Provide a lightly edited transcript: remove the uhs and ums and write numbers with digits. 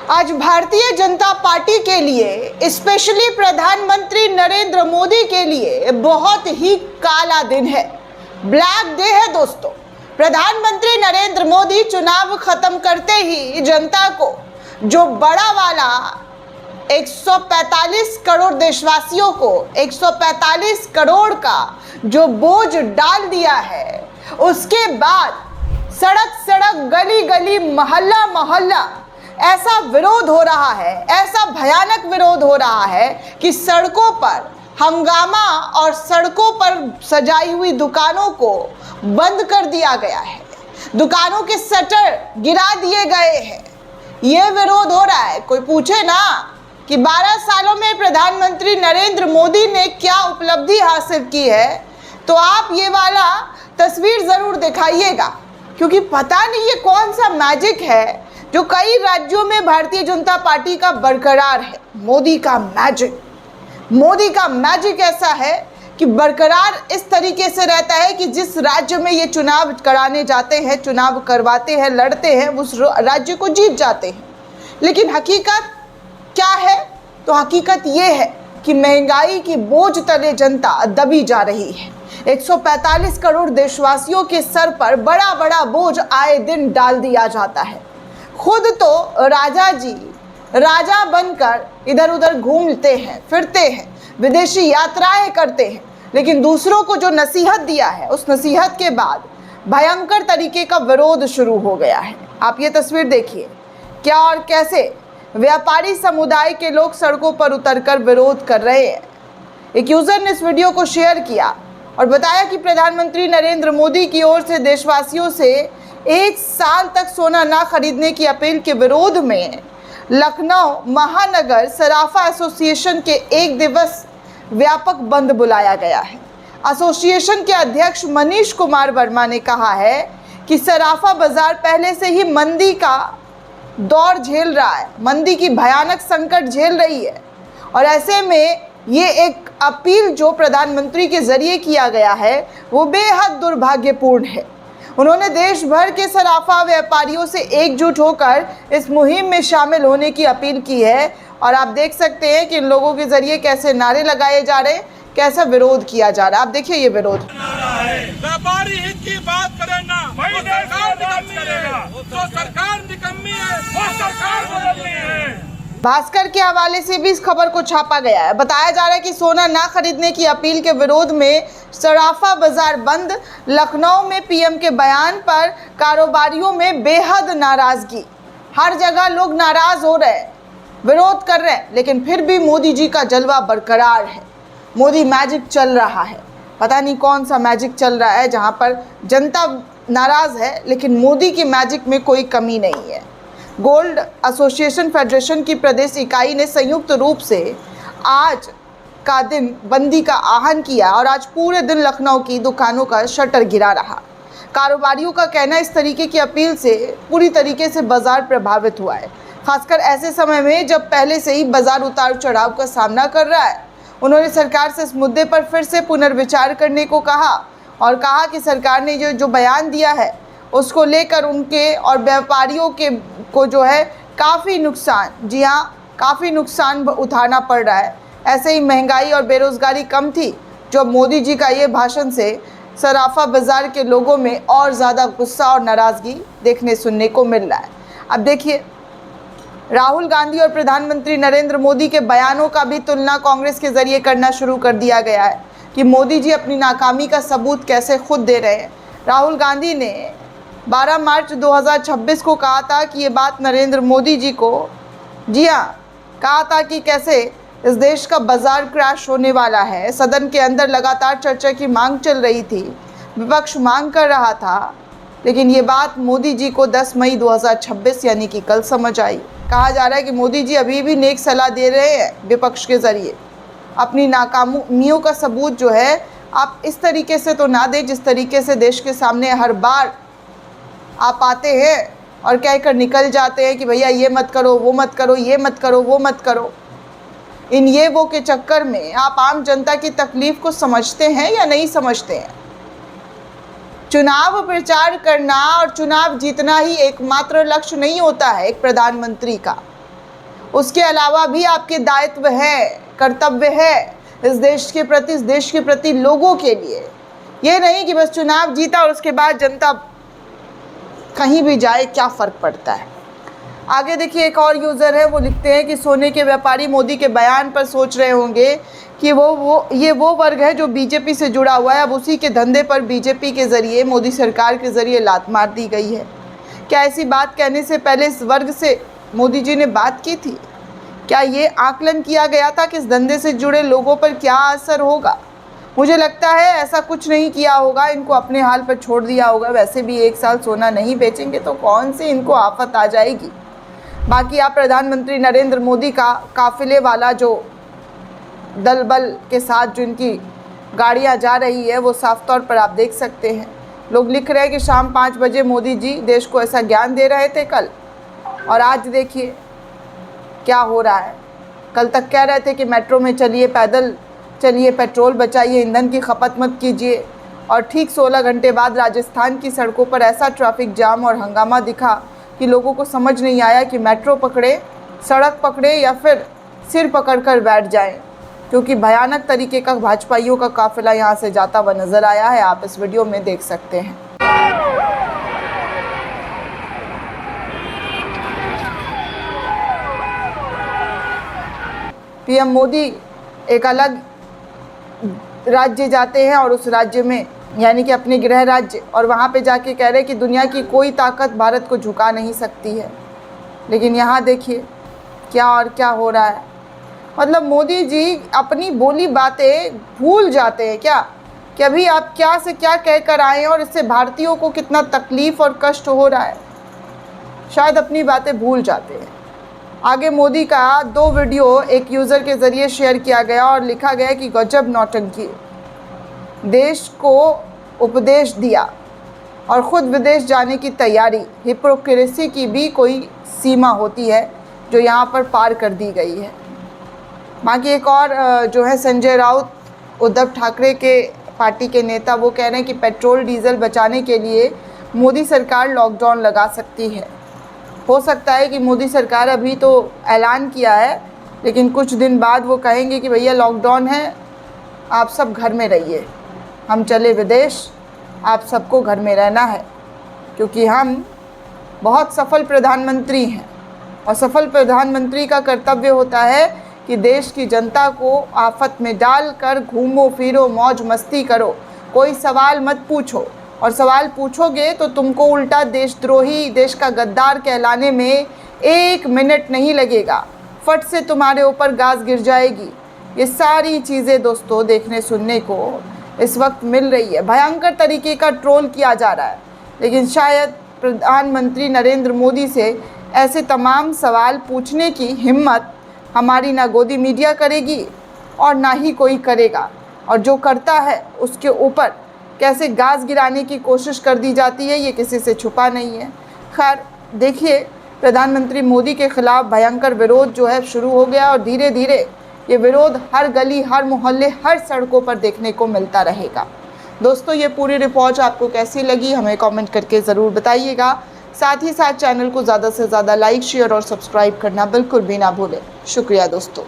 आज भारतीय जनता पार्टी के लिए, स्पेशली प्रधानमंत्री नरेंद्र मोदी के लिए बहुत ही काला दिन है, ब्लैक डे है दोस्तों। प्रधानमंत्री नरेंद्र मोदी चुनाव खत्म करते ही जनता को जो बड़ा वाला 145 करोड़ देशवासियों को 145 करोड़ का जो बोझ डाल दिया है, उसके बाद सड़क सड़क गली गली मोहल्ला मोहल्ला ऐसा विरोध हो रहा है, ऐसा भयानक विरोध हो रहा है कि सड़कों पर हंगामा और सड़कों पर सजाई हुई दुकानों को बंद कर दिया गया है, दुकानों के शटर गिरा दिए गए हैं। ये विरोध हो रहा है। कोई पूछे ना कि 12 सालों में प्रधानमंत्री नरेंद्र मोदी ने क्या उपलब्धि हासिल की है, तो आप ये वाला तस्वीर ज़रूर दिखाइएगा, क्योंकि पता नहीं ये कौन सा मैजिक है जो कई राज्यों में भारतीय जनता पार्टी का बरकरार है। मोदी का मैजिक ऐसा है कि बरकरार इस तरीके से रहता है कि जिस राज्य में ये चुनाव कराने जाते हैं, चुनाव करवाते हैं, लड़ते हैं, उस राज्य को जीत जाते हैं। लेकिन हकीकत क्या है? तो हकीकत ये है कि महंगाई की बोझ तले जनता दबी जा रही है। 145 करोड़ देशवासियों के सर पर बड़ा बड़ा बोझ आए दिन डाल दिया जाता है। खुद तो राजा बनकर इधर उधर घूमते हैं, फिरते हैं, विदेशी यात्राएं करते हैं, लेकिन दूसरों को जो नसीहत दिया है, उस नसीहत के बाद भयंकर तरीके का विरोध शुरू हो गया है। आप ये तस्वीर देखिए, क्या और कैसे व्यापारी समुदाय के लोग सड़कों पर उतरकर विरोध कर रहे हैं। एक यूजर ने इस वीडियो को शेयर किया और बताया कि प्रधानमंत्री नरेंद्र मोदी की ओर से देशवासियों से 1 साल तक सोना ना खरीदने की अपील के विरोध में लखनऊ महानगर सराफा एसोसिएशन के 1 दिवस व्यापक बंद बुलाया गया है। एसोसिएशन के अध्यक्ष मनीष कुमार वर्मा ने कहा है कि सराफा बाजार पहले से ही मंदी का दौर झेल रहा है, मंदी की भयानक संकट झेल रही है, और ऐसे में ये एक अपील जो प्रधानमंत्री के जरिए किया गया है वो बेहद दुर्भाग्यपूर्ण है। उन्होंने देश भर के सराफा व्यापारियों से एकजुट होकर इस मुहिम में शामिल होने की अपील की है, और आप देख सकते हैं कि इन लोगों के जरिए कैसे नारे लगाए जा रहे हैं, कैसा विरोध किया जा रहा है। आप देखिए ये विरोध। व्यापारी हित की बात करें ना, तो सरकार निकम्मी है, वो सरकार बदलनी है। भास्कर के हवाले से भी इस खबर को छापा गया है। बताया जा रहा है कि सोना ना खरीदने की अपील के विरोध में सराफा बाजार बंद। लखनऊ में पीएम के बयान पर कारोबारियों में बेहद नाराजगी, हर जगह लोग नाराज हो रहे हैं, विरोध कर रहे हैं, लेकिन फिर भी मोदी जी का जलवा बरकरार है। मोदी मैजिक चल रहा है, पता नहीं कौन सा मैजिक चल रहा है जहां पर जनता नाराज है, लेकिन मोदी की मैजिक में कोई कमी नहीं है। गोल्ड एसोसिएशन फेडरेशन की प्रदेश इकाई ने संयुक्त रूप से आज का दिन बंदी का आह्वान किया और आज पूरे दिन लखनऊ की दुकानों का शटर गिरा रहा। कारोबारियों का कहना इस तरीके की अपील से पूरी तरीके से बाजार प्रभावित हुआ है, खासकर ऐसे समय में जब पहले से ही बाजार उतार चढ़ाव का सामना कर रहा है। उन्होंने सरकार से इस मुद्दे पर फिर से पुनर्विचार करने को कहा और कहा कि सरकार ने जो बयान दिया है उसको लेकर उनके और व्यापारियों को जो है काफ़ी नुकसान, जी हाँ, काफ़ी नुकसान उठाना पड़ रहा है। ऐसे ही महंगाई और बेरोज़गारी कम थी, जो मोदी जी का ये भाषण से सराफा बाज़ार के लोगों में और ज़्यादा गुस्सा और नाराज़गी देखने सुनने को मिल रहा है। अब देखिए, राहुल गांधी और प्रधानमंत्री नरेंद्र मोदी के बयानों का भी तुलना कांग्रेस के ज़रिए करना शुरू कर दिया गया है कि मोदी जी अपनी नाकामी का सबूत कैसे खुद दे रहे हैं। राहुल गांधी ने 12 मार्च 2026 को कहा था कि ये बात नरेंद्र मोदी जी को, जी हाँ, कहा था कि कैसे इस देश का बाजार क्रैश होने वाला है। सदन के अंदर लगातार चर्चा की मांग चल रही थी, विपक्ष मांग कर रहा था, लेकिन ये बात मोदी जी को 10 मई 2026 यानी कि कल समझ आई। कहा जा रहा है कि मोदी जी अभी भी नेक सलाह दे रहे हैं विपक्ष के ज़रिए। अपनी नाकामियों का सबूत जो है आप इस तरीके से तो ना दें जिस तरीके से देश के सामने हर बार आप आते हैं और कहकर निकल जाते हैं कि भैया ये मत करो, वो मत करो, ये मत करो, वो मत करो। इन ये वो के चक्कर में आप आम जनता की तकलीफ़ को समझते हैं या नहीं समझते हैं? चुनाव प्रचार करना और चुनाव जीतना ही एकमात्र लक्ष्य नहीं होता है एक प्रधानमंत्री का। उसके अलावा भी आपके दायित्व है, कर्तव्य है इस देश के प्रति, इस देश के प्रति लोगों के लिए। ये नहीं कि बस चुनाव जीता और उसके बाद जनता कहीं भी जाए क्या फ़र्क पड़ता है। आगे देखिए, एक और यूज़र है, वो लिखते हैं कि सोने के व्यापारी मोदी के बयान पर सोच रहे होंगे कि ये वो वर्ग है जो बीजेपी से जुड़ा हुआ है, अब उसी के धंधे पर बीजेपी के ज़रिए, मोदी सरकार के ज़रिए लात मार दी गई है। क्या ऐसी बात कहने से पहले इस वर्ग से मोदी जी ने बात की थी? क्या ये आकलन किया गया था कि इस धंधे से जुड़े लोगों पर क्या असर होगा? मुझे लगता है ऐसा कुछ नहीं किया होगा, इनको अपने हाल पर छोड़ दिया होगा। वैसे भी 1 साल सोना नहीं बेचेंगे तो कौन सी इनको आफत आ जाएगी। बाकी आप प्रधानमंत्री नरेंद्र मोदी का काफिले वाला जो दल बल के साथ जो इनकी गाड़ियां जा रही है वो साफ तौर पर आप देख सकते हैं। लोग लिख रहे हैं कि शाम 5 बजे मोदी जी देश को ऐसा ज्ञान दे रहे थे कल, और आज देखिए क्या हो रहा है। कल तक कह रहे थे कि मेट्रो में चलिए, पैदल चलिए, पेट्रोल बचाइए, ईंधन की खपत मत कीजिए, और ठीक 16 घंटे बाद राजस्थान की सड़कों पर ऐसा ट्रैफिक जाम और हंगामा दिखा कि लोगों को समझ नहीं आया कि मेट्रो पकड़े, सड़क पकड़े या फिर सिर पकड़कर बैठ जाएं, क्योंकि भयानक तरीके का भाजपाइयों का काफिला यहाँ से जाता हुआ नजर आया है। आप इस वीडियो में देख सकते हैं। पीएम मोदी एक अलग राज्य जाते हैं और उस राज्य में, यानी कि अपने गृह राज्य, और वहाँ पे जाके कह रहे हैं कि दुनिया की कोई ताकत भारत को झुका नहीं सकती है। लेकिन यहाँ देखिए क्या और क्या हो रहा है। मतलब मोदी जी अपनी बोली बातें भूल जाते हैं क्या कि अभी आप क्या से क्या कहकर आए हैं और इससे भारतीयों को कितना तकलीफ़ और कष्ट हो रहा है। शायद अपनी बातें भूल जाते हैं। आगे मोदी का 2 वीडियो एक यूज़र के ज़रिए शेयर किया गया और लिखा गया कि गजब नौटंकी, देश को उपदेश दिया और ख़ुद विदेश जाने की तैयारी। हिपोक्रेसी की भी कोई सीमा होती है जो यहाँ पर पार कर दी गई है। बाकी एक और जो है संजय राउत, उद्धव ठाकरे के पार्टी के नेता, वो कह रहे हैं कि पेट्रोल डीजल बचाने के लिए मोदी सरकार लॉकडाउन लगा सकती है। हो सकता है कि मोदी सरकार अभी तो ऐलान किया है, लेकिन कुछ दिन बाद वो कहेंगे कि भैया लॉकडाउन है, आप सब घर में रहिए, हम चले विदेश, आप सबको घर में रहना है, क्योंकि हम बहुत सफल प्रधानमंत्री हैं और सफल प्रधानमंत्री का कर्तव्य होता है कि देश की जनता को आफत में डालकर घूमो फिरो, मौज मस्ती करो, कोई सवाल मत पूछो, और सवाल पूछोगे तो तुमको उल्टा देशद्रोही, देश का गद्दार कहलाने में 1 मिनट नहीं लगेगा, फट से तुम्हारे ऊपर गाज गिर जाएगी। ये सारी चीज़ें दोस्तों देखने सुनने को इस वक्त मिल रही है। भयंकर तरीके का ट्रोल किया जा रहा है, लेकिन शायद प्रधानमंत्री नरेंद्र मोदी से ऐसे तमाम सवाल पूछने की हिम्मत हमारी ना गोदी मीडिया करेगी और ना ही कोई करेगा, और जो करता है उसके ऊपर कैसे गाज गिराने की कोशिश कर दी जाती है ये किसी से छुपा नहीं है। खैर देखिए, प्रधानमंत्री मोदी के खिलाफ भयंकर विरोध जो है शुरू हो गया और धीरे धीरे ये विरोध हर गली, हर मोहल्ले, हर सड़कों पर देखने को मिलता रहेगा। दोस्तों, ये पूरी रिपोर्ट आपको कैसी लगी हमें कमेंट करके ज़रूर बताइएगा। साथ ही साथ चैनल को ज़्यादा से ज़्यादा लाइक, शेयर और सब्सक्राइब करना बिल्कुल भी ना भूलें। शुक्रिया दोस्तों।